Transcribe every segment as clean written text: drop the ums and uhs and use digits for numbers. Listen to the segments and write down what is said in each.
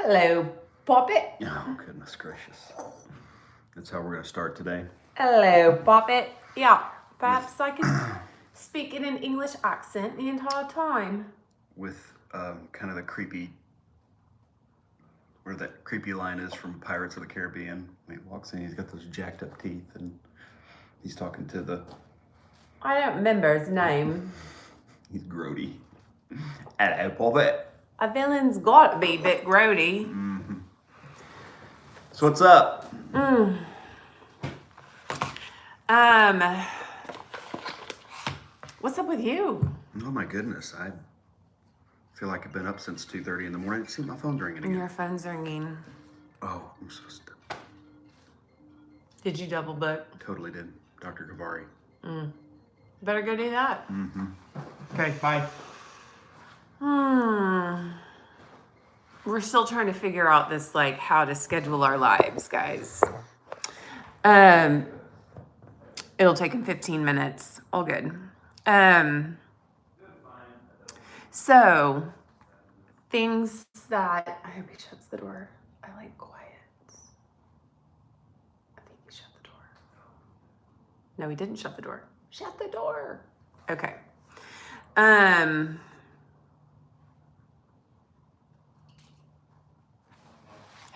Hello, Poppet. Oh, goodness gracious. That's how we're going to start today. Hello, Poppet. Yeah, perhaps I can speak in an English accent the entire time. With kind of the creepy, where that creepy line is from Pirates of the Caribbean. When he walks in, he's got those jacked up teeth, and he's talking to the... I don't remember his name. He's grody. Hello, Poppet. A villain's got to be a bit grody. Mm-hmm. So what's up? What's up with you? Oh my goodness, I feel like I've been up since 2:30 in the morning. See, my phone's ringing again. Your phone's ringing. Oh, I'm supposed to... Did you double book? Totally did. Dr. Gavari. Better go do that. Mm-hmm. Okay, bye. We're still trying to figure out this, like, how to schedule our lives, guys. It'll take him 15 minutes. All good. So, things that... I hope he shuts the door. I like quiet. I think he shut the door. No, he didn't shut the door. Shut the door. Okay.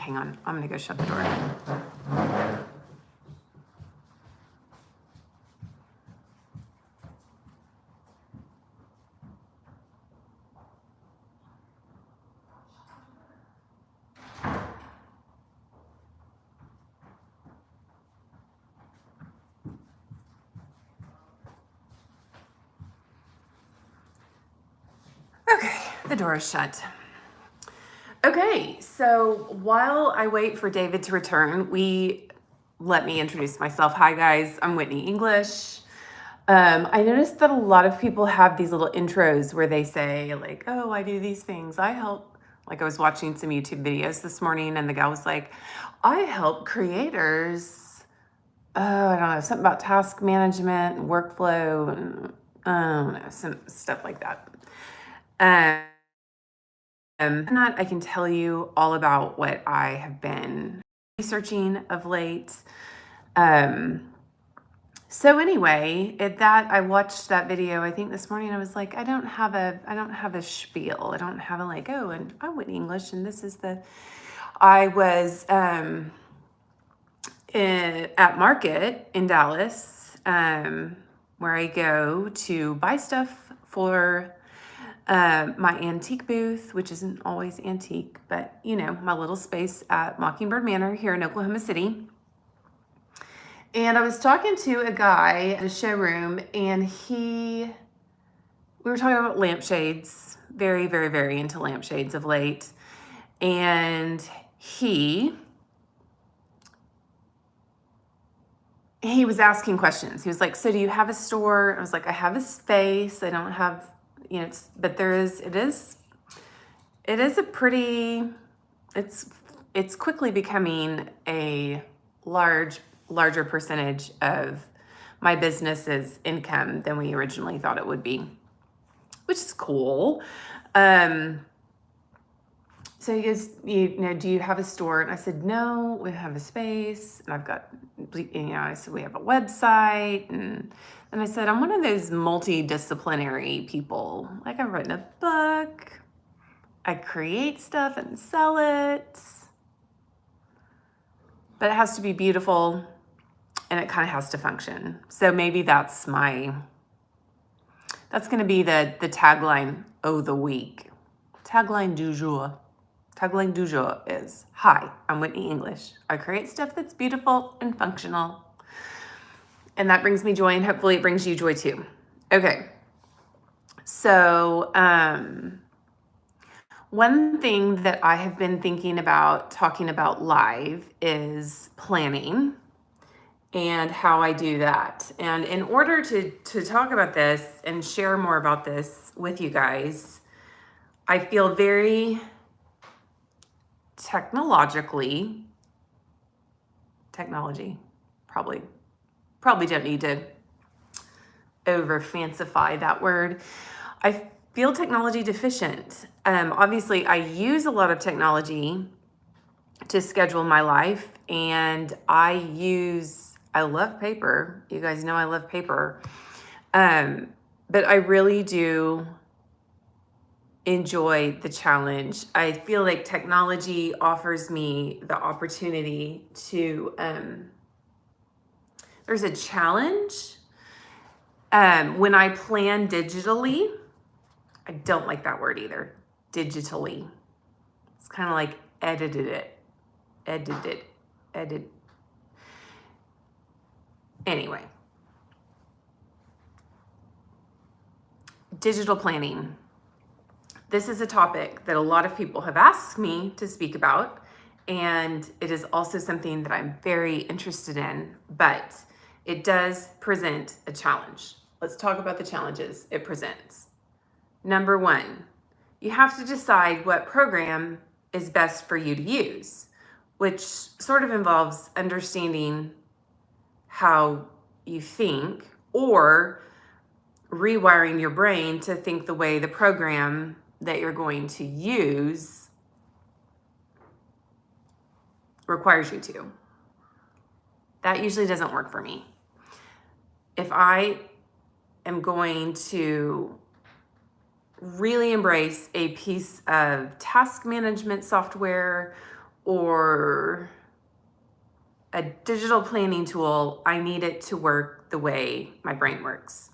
Hang on. I'm going to go shut the door. Okay, the door is shut. Okay, so while I wait for David to return, let me introduce myself. Hi guys, I'm Whitney English. I noticed that a lot of people have these little intros where they say like, oh, I do these things, I help. Like I was watching some YouTube videos this morning and the guy was like, I help creators. I don't know, something about task management and workflow and I don't know, some stuff like that. I can tell you all about what I have been researching of late. So anyway, I watched that video, I think this morning. I was like, I don't have a spiel. I don't have a like, oh, and I'm Whitney English, and this is I was at Market in Dallas, where I go to buy stuff for my antique booth, which isn't always antique, but you know, my little space at Mockingbird Manor here in Oklahoma City. And I was talking to a guy at a showroom and we were talking about lampshades, very, very, very into lampshades of late. And he was asking questions. He was like, so do you have a store? I was like, I have a space. I don't have, you know, but it is a pretty, it's quickly becoming a larger percentage of my business's income than we originally thought it would be, which is cool. So he goes, you know, do you have a store? And I said, no, we have a space. And I've got, you know, I said, we have a website. And I said, I'm one of those multidisciplinary people. Like I've written a book. I create stuff and sell it. But it has to be beautiful and it kind of has to function. So maybe that's going to be the tagline of the week. Tagline du jour. Tagline du jour is, hi, I'm Whitney English. I create stuff that's beautiful and functional. And that brings me joy, and hopefully it brings you joy too. Okay. So, one thing that I have been thinking about talking about live is planning and how I do that. And in order to talk about this and share more about this with you guys, I feel very technology, probably don't need to over fancify that word. I feel technology deficient. Obviously I use a lot of technology to schedule my life, and I love paper. You guys know I love paper. But I really do enjoy the challenge. I feel like technology offers me the opportunity to, there's a challenge. When I plan digitally, I don't like that word either. Digitally. It's kind of like edit. Anyway, digital planning. This is a topic that a lot of people have asked me to speak about, and it is also something that I'm very interested in, but it does present a challenge. Let's talk about the challenges it presents. Number one, you have to decide what program is best for you to use, which sort of involves understanding how you think or rewiring your brain to think the way the program that you're going to use requires you to. That usually doesn't work for me. If I am going to really embrace a piece of task management software or a digital planning tool, I need it to work the way my brain works.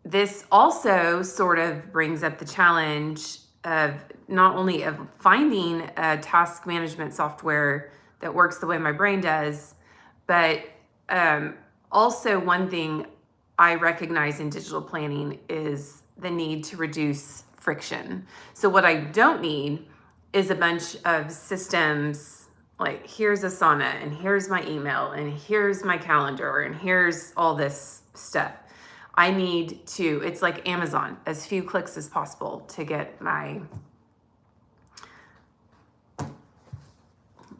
This also sort of brings up the challenge of not only of finding a task management software that works the way my brain does, but also one thing I recognize in digital planning is the need to reduce friction. So what I don't need is a bunch of systems like here's Asana and here's my email and here's my calendar and here's all this stuff. I need to, it's like Amazon, as few clicks as possible to get my,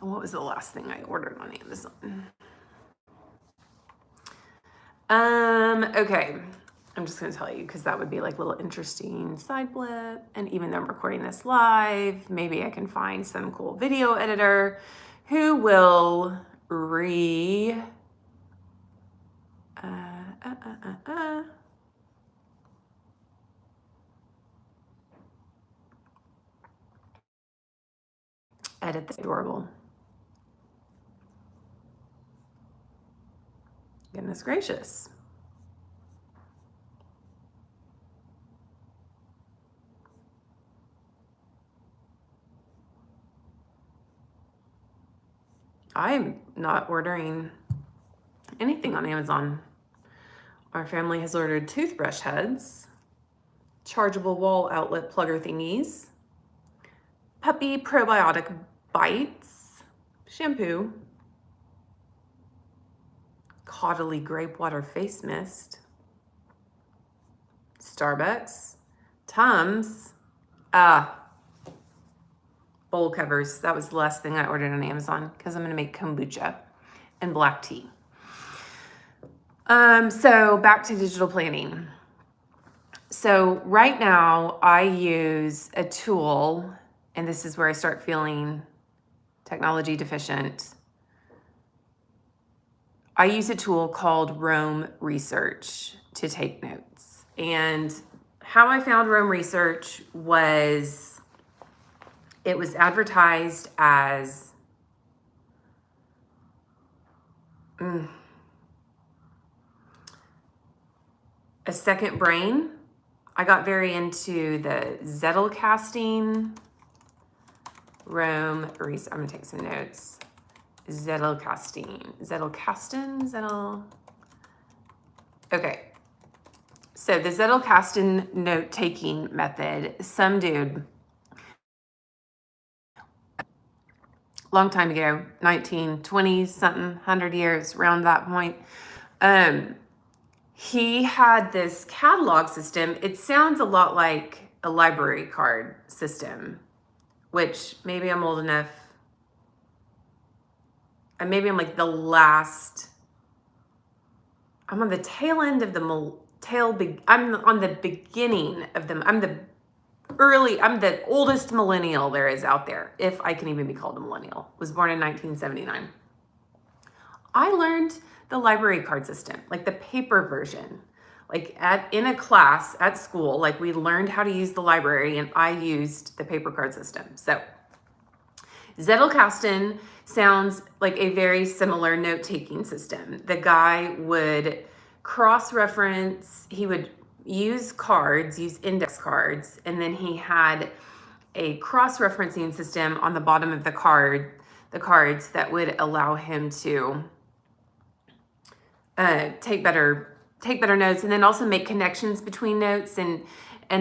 what was the last thing I ordered on Amazon? Okay, I'm just gonna tell you because that would be like a little interesting side blip. And even though I'm recording this live, maybe I can find some cool video editor who will edit this. Adorable. Goodness gracious. I'm not ordering anything on Amazon. Our family has ordered toothbrush heads, chargeable wall outlet plugger thingies, puppy probiotic bites, shampoo, Caudalie grape water face mist, Starbucks, Tums, bowl covers. That was the last thing I ordered on Amazon because I'm going to make kombucha and black tea. So back to digital planning. So right now I use a tool, and this is where I start feeling technology deficient. I use a tool called Rome Research to take notes. And how I found Rome Research was, it was advertised as a second brain. I got very into the Zettelkasting. Rome Research. I'm gonna take some notes. Zettelkasting. Okay. So the Zettelkasting note-taking method, some dude, long time ago, 1920 something, 100 years, around that point, he had this catalog system. It sounds a lot like a library card system, which maybe I'm old enough. And maybe I'm like I'm on the tail end of the I'm on the beginning of them. I'm the I'm the oldest millennial there is out there, if I can even be called a millennial. Was born in 1979. I learned the library card system, like the paper version. Like in a class at school, like we learned how to use the library and I used the paper card system. So Zettelkasten sounds like a very similar note-taking system. The guy would cross-reference, he would use index cards, and then he had a cross-referencing system on the bottom of the cards that would allow him to take better notes, and then also make connections between notes. And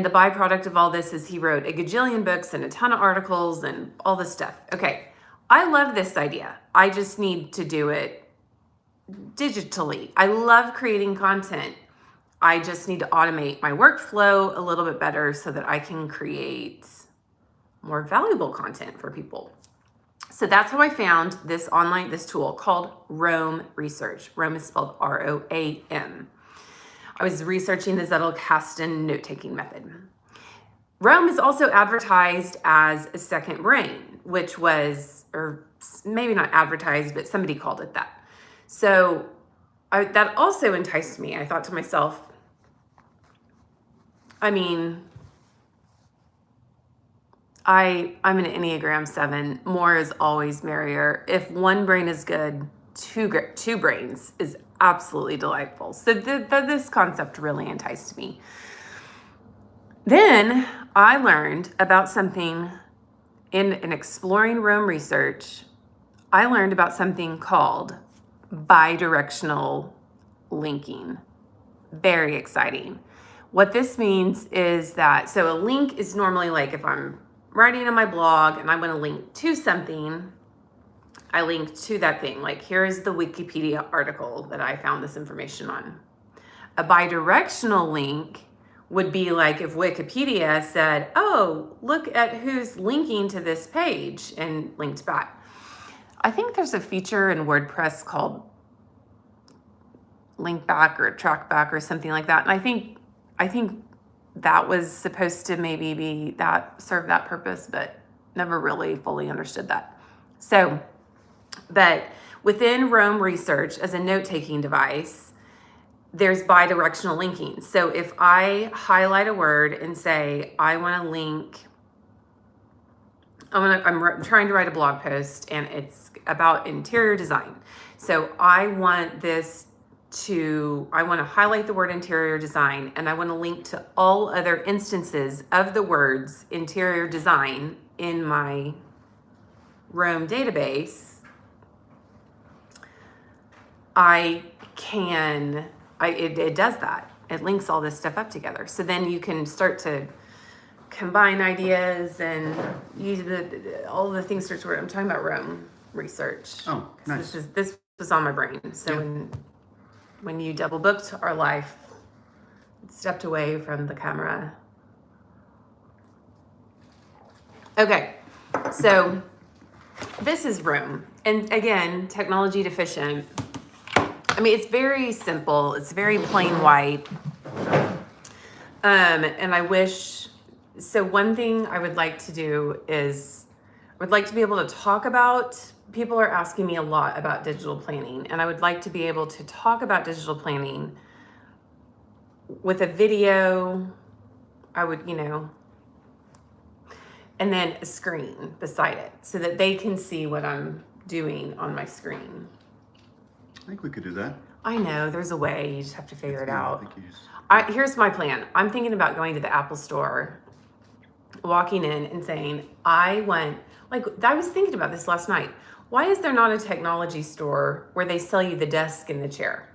the byproduct of all this is he wrote a gajillion books and a ton of articles and all this stuff. Okay, I love this idea. I just need to do it digitally. I love creating content. I just need to automate my workflow a little bit better so that I can create more valuable content for people. So that's how I found this tool called Roam Research. Roam is spelled R-O-A-M. I was researching the Zettelkasten note-taking method. Roam is also advertised as a second brain, which was, or maybe not advertised, but somebody called it that. So that also enticed me. I thought to myself, I mean, I'm an Enneagram 7. More is always merrier. If one brain is good, two brains is absolutely delightful. So this concept really enticed me. Then I learned about something in exploring Roam Research. I learned about something called bidirectional linking. Very exciting. What this means is that, so a link is normally like if I'm writing on my blog and I want to link to something, I link to that thing. Like here's the Wikipedia article that I found this information on. A bidirectional link would be like if Wikipedia said, oh, look at who's linking to this page and linked back. I think there's a feature in WordPress called link back or track back or something like that. And I think that was supposed to maybe serve that purpose, but never really fully understood that. So, but within Roam Research as a note-taking device, there's bidirectional linking. So if I highlight a word and say, I'm trying to write a blog post and it's about interior design. So I want to highlight the word interior design and I want to link to all other instances of the words interior design in my Roam database. It does that. It links all this stuff up together. So then you can start to combine ideas and use all the things start to work. I'm talking about Roam Research. Oh, nice. So this was on my brain. So yeah. When you double booked our life, stepped away from the camera. Okay, so this is Roam. And again, technology deficient. I mean, it's very simple. It's very plain white. And I wish, so one thing I would like to do is, I would like to be able to talk about, people are asking me a lot about digital planning, and I would like to be able to talk about digital planning with a video. I would, and then a screen beside it so that they can see what I'm doing on my screen. I think we could do that. I know, there's a way. You just have to figure it out. I think Here's my plan. I'm thinking about going to the Apple store, walking in and saying, I was thinking about this last night. Why is there not a technology store where they sell you the desk and the chair?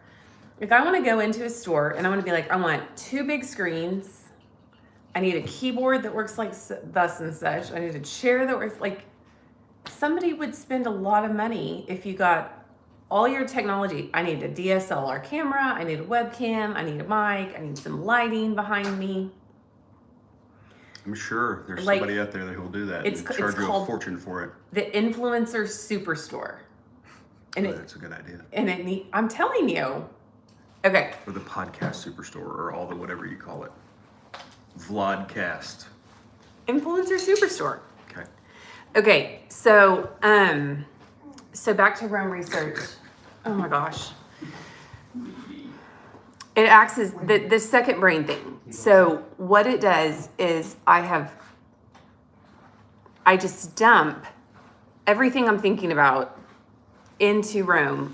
If I want to go into a store and I want to be like, I want 2 big screens. I need a keyboard that works like thus and such. I need a chair that works like, somebody would spend a lot of money if you got all your technology. I need a DSLR camera, I need a webcam, I need a mic, I need some lighting behind me. I'm sure there's somebody out there that will do that and charge you a fortune for it. The Influencer Superstore. And that's a good idea. And I'm telling you. Okay. Or the podcast superstore or all the whatever you call it. Vlogcast. Influencer Superstore. Okay. Okay, so back to Rome research. Oh my gosh. It acts as the second brain thing. So what it does is I just dump everything I'm thinking about into Rome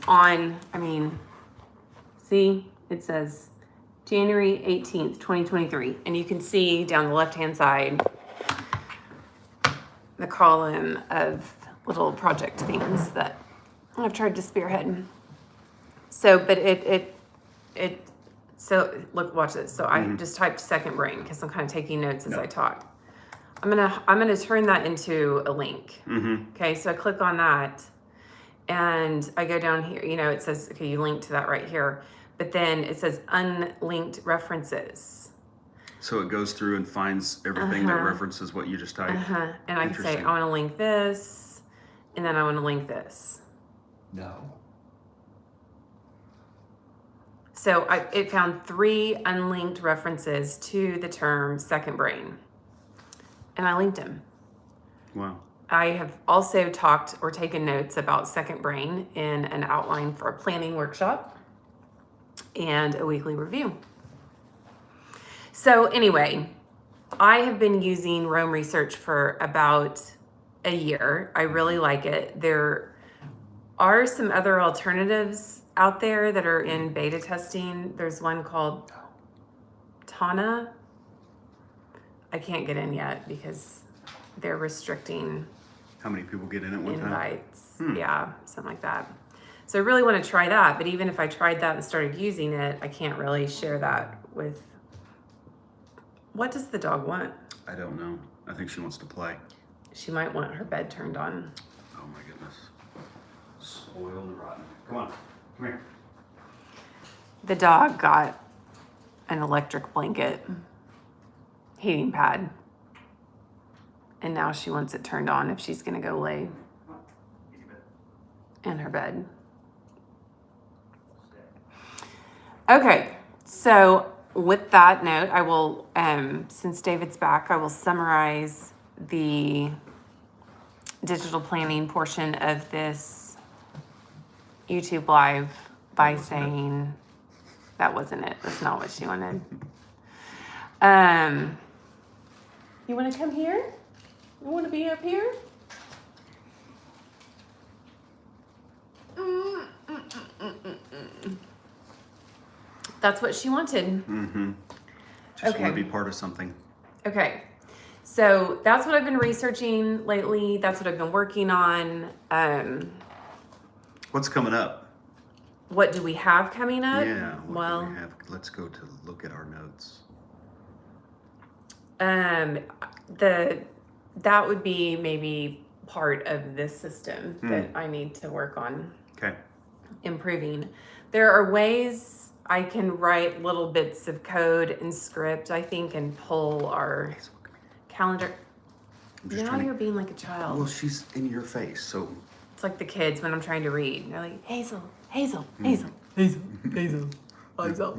see, it says January 18th, 2023. And you can see down the left-hand side the column of little project things that I've tried to spearhead. So, but so look, watch this. So I just typed second brain because I'm kind of taking notes as I talk. I'm gonna turn that into a link. Okay, so I click on that and I go down here. You know, it says, okay, you link to that right here. But then it says unlinked references. So it goes through and finds everything that references what you just typed. And I can say, I want to link this, and then I want to link this. No. So it found 3 unlinked references to the term second brain, and I linked them. Wow. I have also talked or taken notes about second brain in an outline for a planning workshop and a weekly review. So anyway, I have been using Rome Research for about a year. I really like it. There are some other alternatives out there that are in beta testing. There's one called Tana. I can't get in yet because they're restricting How many people get in at one invites. time? Yeah, something like that. So I really want to try that. But even if I tried that and started using it, I can't really share that with... What does the dog want? I don't know. I think she wants to play. She might want her bed turned on. Oh my goodness. Spoiled and rotten. Come on. Come here. The dog got an electric blanket heating pad. And now she wants it turned on if she's going to go lay in her bed. Okay, so with that note, I will, since David's back, I will summarize the digital planning portion of this YouTube live by saying that wasn't it. That's not what she wanted. You want to come here? You want to be up here? That's what she wanted. Just want to be part of something. Okay. So that's what I've been researching lately. That's what I've been working on. What's coming up? What do we have coming up? Yeah. Well, do we have? Let's go to look at our notes. that would be maybe part of this system that I need to work on. Okay. Improving. There are ways I can write little bits of code and script, I think, and pull our calendar. Now you're being like a child. Well, she's in your face, so. It's like the kids when I'm trying to read. They're like, Hazel, Hazel, Hazel, Hazel, Hazel, Hazel, Hazel.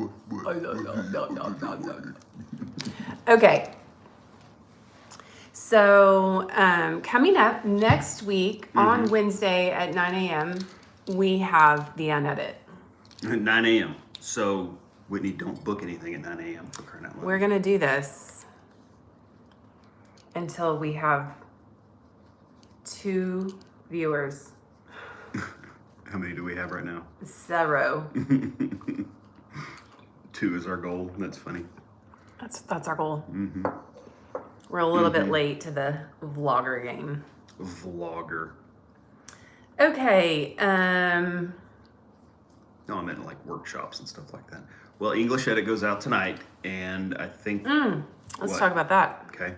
Okay. So coming up next week on Wednesday at 9 a.m., we have the Unedit. At 9 a.m. So, Whitney, don't book anything at 9 a.m. for crying out loud. We're going to do this until we have 2 viewers. How many do we have right now? 0. 2 is our goal. That's funny. That's our goal. We're a little bit late to the vlogger game. Vlogger. Okay. No, I meant like workshops and stuff like that. Well, English Edit goes out tonight, and I think... Let's talk about that. Okay.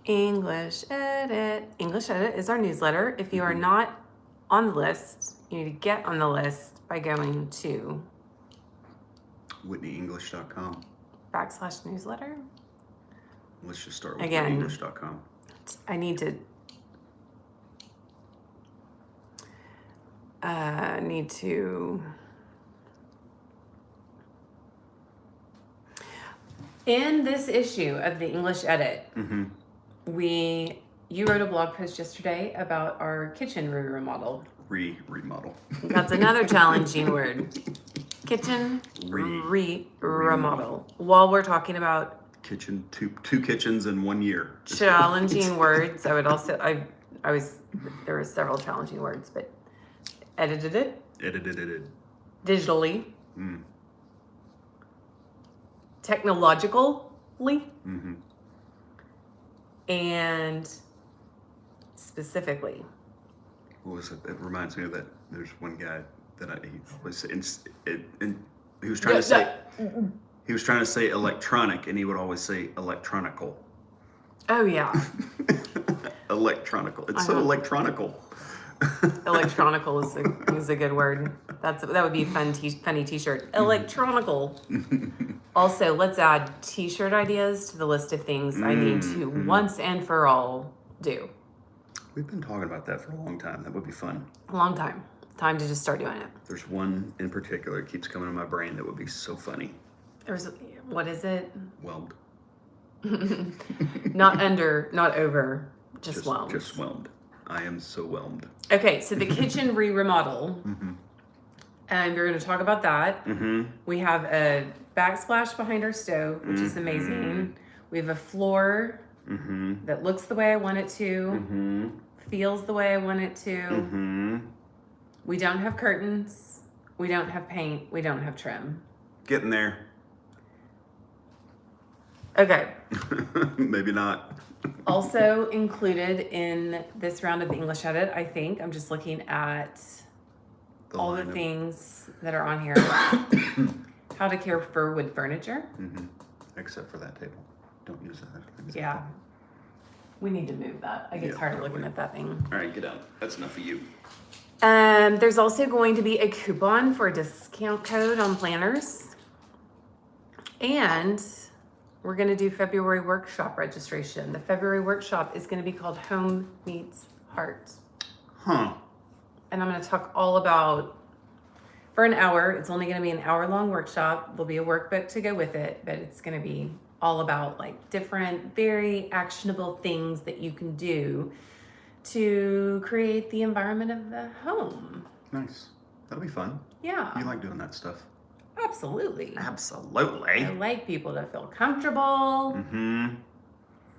English Edit. English Edit is our newsletter. If you are not on the list, you need to get on the list by going to WhitneyEnglish.com. /newsletter. Let's just start with Again. WhitneyEnglish.com. I need to In this issue of the English Edit, you wrote a blog post yesterday about our kitchen remodel. Remodel. That's another challenging word. Kitchen remodel. While we're talking about kitchen, two kitchens in 1 year. Challenging words. I would also there were several challenging words, but edited it digitally, technologically, and specifically. What was it? It reminds me of that. There's one guy that he was trying to say. He was trying to say electronic, and he would always say electronical. Oh yeah. Electronical. It's so electronical. Electronical is a good word. That would be a funny T-shirt. Electronical. Also, let's add T-shirt ideas to the list of things I need to once and for all do. We've been talking about that for a long time. That would be fun. A long time. Time to just start doing it. There's one in particular that keeps coming to my brain that would be so funny. What is it? Whelmed. Not over, just whelmed. Just whelmed. I am so whelmed. Okay, so the kitchen remodel. And we're going to talk about that. We have a backsplash behind our stove, which is amazing. We have a floor that looks the way I want it to, feels the way I want it to. We don't have curtains. We don't have paint. We don't have trim. Getting there. Okay. Maybe not. Also included in this round of the English Edit, I think, I'm just looking at all the things that are on here. How to care for wood furniture. Except for that table. Don't use that. Yeah. We need to move that. I get tired of looking at that thing. All right, get out. That's enough of you. There's also going to be a coupon for a discount code on planners. And we're going to do February workshop registration. The February workshop is going to be called Home Meets Heart. Huh. And I'm going to talk all about, for an hour, it's only going to be an hour-long workshop. There'll be a workbook to go with it, but it's going to be all about like different, very actionable things that you can do to create the environment of the home. Nice. That'll be fun. Yeah. You like doing that stuff. Absolutely. Absolutely. I like people to feel comfortable.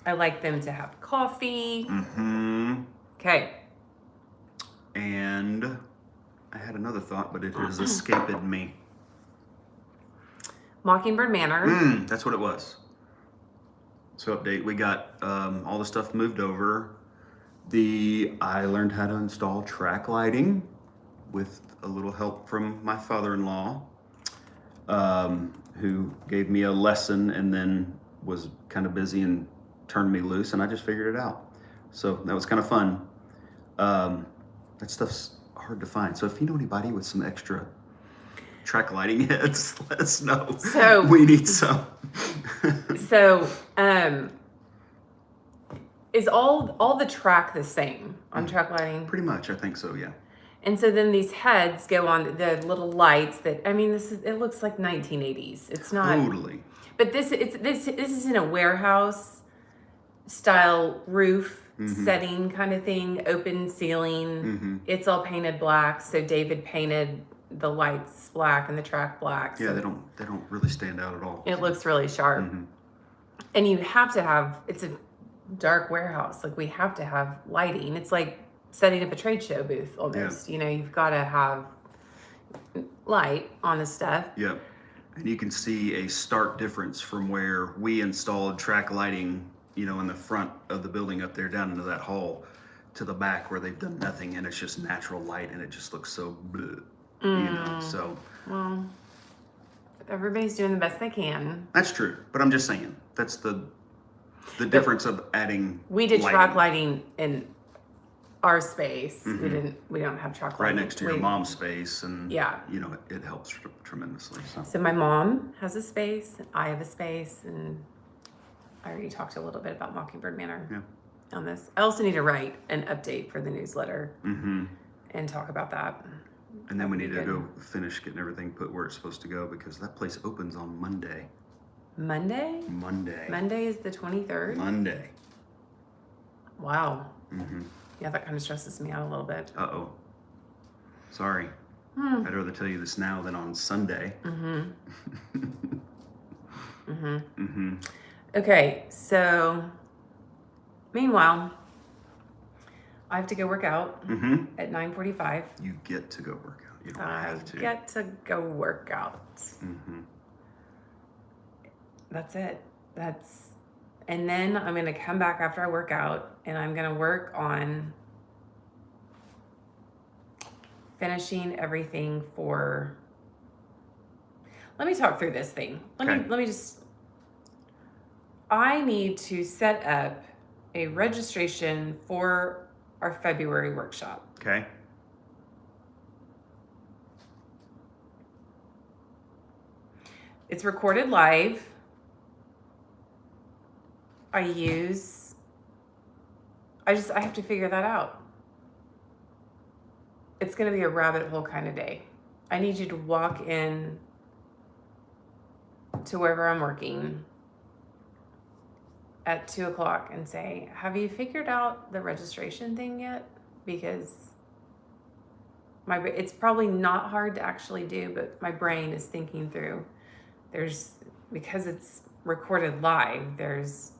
I like them to have coffee. Okay. And I had another thought, but it has escaped me. Mockingbird Manor. That's what it was. So update, we got all the stuff moved over. I learned how to install track lighting with a little help from my father-in-law, who gave me a lesson and then was kind of busy and turned me loose, and I just figured it out. So that was kind of fun. That stuff's hard to find. So if you know anybody with some extra track lighting heads, let us know. So we need some. So, is all the track the same on track lighting? Pretty much, I think so, yeah. And so then these heads go on the little lights that, I mean, it looks like 1980s. It's not Totally. But this is in a warehouse style roof setting kind of thing, open ceiling. It's all painted black. So David painted the lights black and the track black. Yeah, so they don't really stand out at all. It looks really sharp. And you have to have, it's a dark warehouse. Like we have to have lighting. It's like setting up a trade show booth almost. Yeah. You know, you've got to have light on the stuff. Yeah. And you can see a stark difference from where we installed track lighting, you know, in the front of the building up there down into that hall to the back where they've done nothing and it's just natural light and it just looks so bleh, you know, so. Well, everybody's doing the best they can. That's true, but I'm just saying, that's the difference of adding We did lighting. track lighting in our space. We don't have track lighting. Right next to your mom's space, and Yeah. you know, it helps tremendously. So my mom has a space, I have a space, and I already talked a little bit about Mockingbird Manor on this. I also need to write an update for the newsletter and talk about that. And then we need to go finish getting everything put where it's supposed to go because that place opens on Monday. Monday? Monday. Monday is the 23rd? Monday. Wow. Mm-hmm. Yeah, that kind of stresses me out a little bit. Uh-oh. Sorry. I'd rather tell you this now than on Sunday. Okay, so meanwhile, I have to go work out at 9:45. You get to go work out. You don't have to. I get to go work out. That's it. And then I'm going to come back after I work out and I'm going to work on finishing everything for. Let me talk through this thing. Let me just. I need to set up a registration for our February workshop. Okay. It's recorded live. I have to figure that out. It's going to be a rabbit hole kind of day. I need you to walk in to wherever I'm working at 2:00 and say, have you figured out the registration thing yet? Because it's probably not hard to actually do, but my brain is thinking through. Because it's recorded live, there's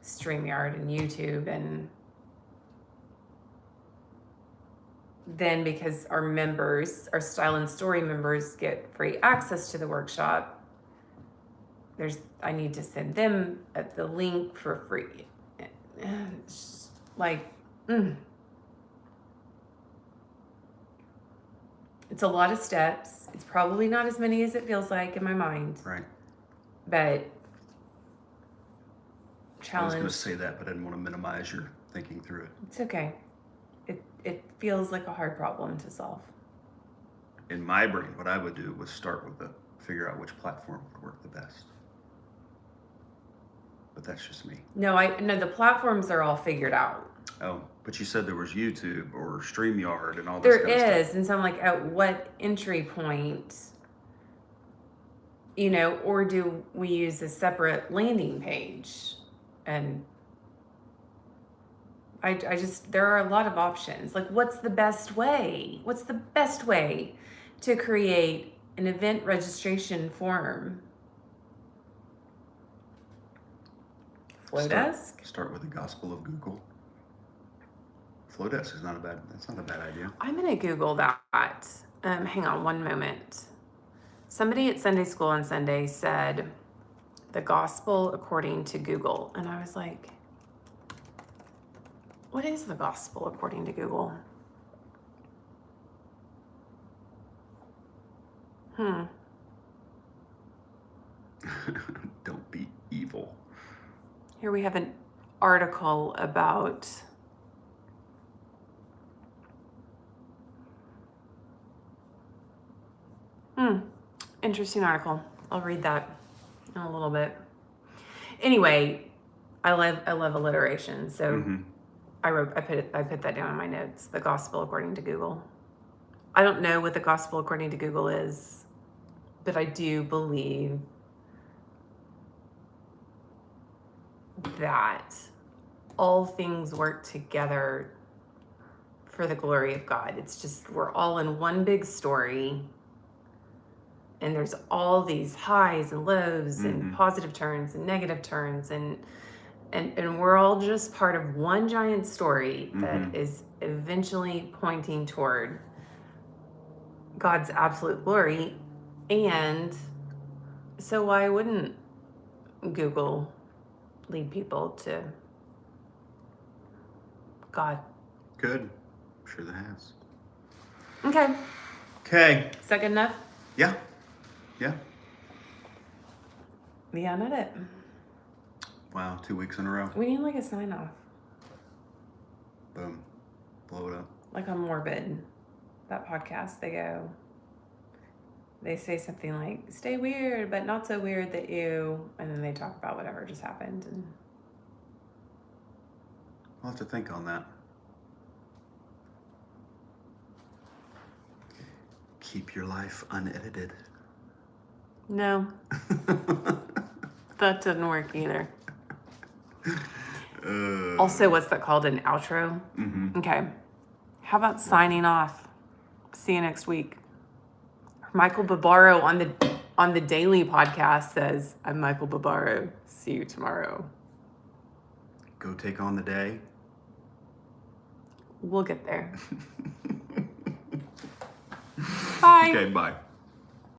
StreamYard and YouTube, and then because our Style and Story members get free access to the workshop, I need to send them the link for free. It's it's a lot of steps. It's probably not as many as it feels like in my mind. Right. But challenge. I was going to say that, but I didn't want to minimize your thinking through it. It's okay. It feels like a hard problem to solve. In my brain, what I would do was start with figure out which platform would work the best. But that's just me. No, the platforms are all figured out. Oh, but you said there was YouTube or StreamYard and all this There kind of stuff. is, and so I'm like, at what entry point, or do we use a separate landing page? And there are a lot of options. Like, what's the best way? What's the best way to create an event registration form? Flowdesk? Start with the Gospel of Google. Flowdesk is not a bad idea. I'm going to Google that. Hang on one moment. Somebody at Sunday school on Sunday said, the gospel according to Google. And I was like, what is the gospel according to Google? Don't be evil. Here we have an article about interesting article. I'll read that in a little bit. Anyway, I love alliteration, so I put that down in my notes. The gospel according to Google. I don't know what the gospel according to Google is, but I do believe that all things work together for the glory of God. It's just, we're all in one big story, and there's all these highs and lows and positive turns and negative turns, and we're all just part of one giant story that is eventually pointing toward God's absolute glory. And so why wouldn't Google lead people to God? Good. I'm sure that has. Okay. Is that good enough? Yeah. Yeah. The Unedit. Wow, 2 weeks in a row. We need like a sign off. Boom. Blow it up. Like on Morbid, that podcast, they say something like, stay weird, but not so weird that you, and then they talk about whatever just happened. And I'll have to think on that. Keep your life unedited. no. That didn't work either. Also, what's that called? An outro? Mm-hmm. Okay. How about signing off? See you next week. Michael Barbaro on the Daily podcast says, I'm Michael Barbaro. See you tomorrow. Go take on the day. We'll get there. Bye. Okay, bye.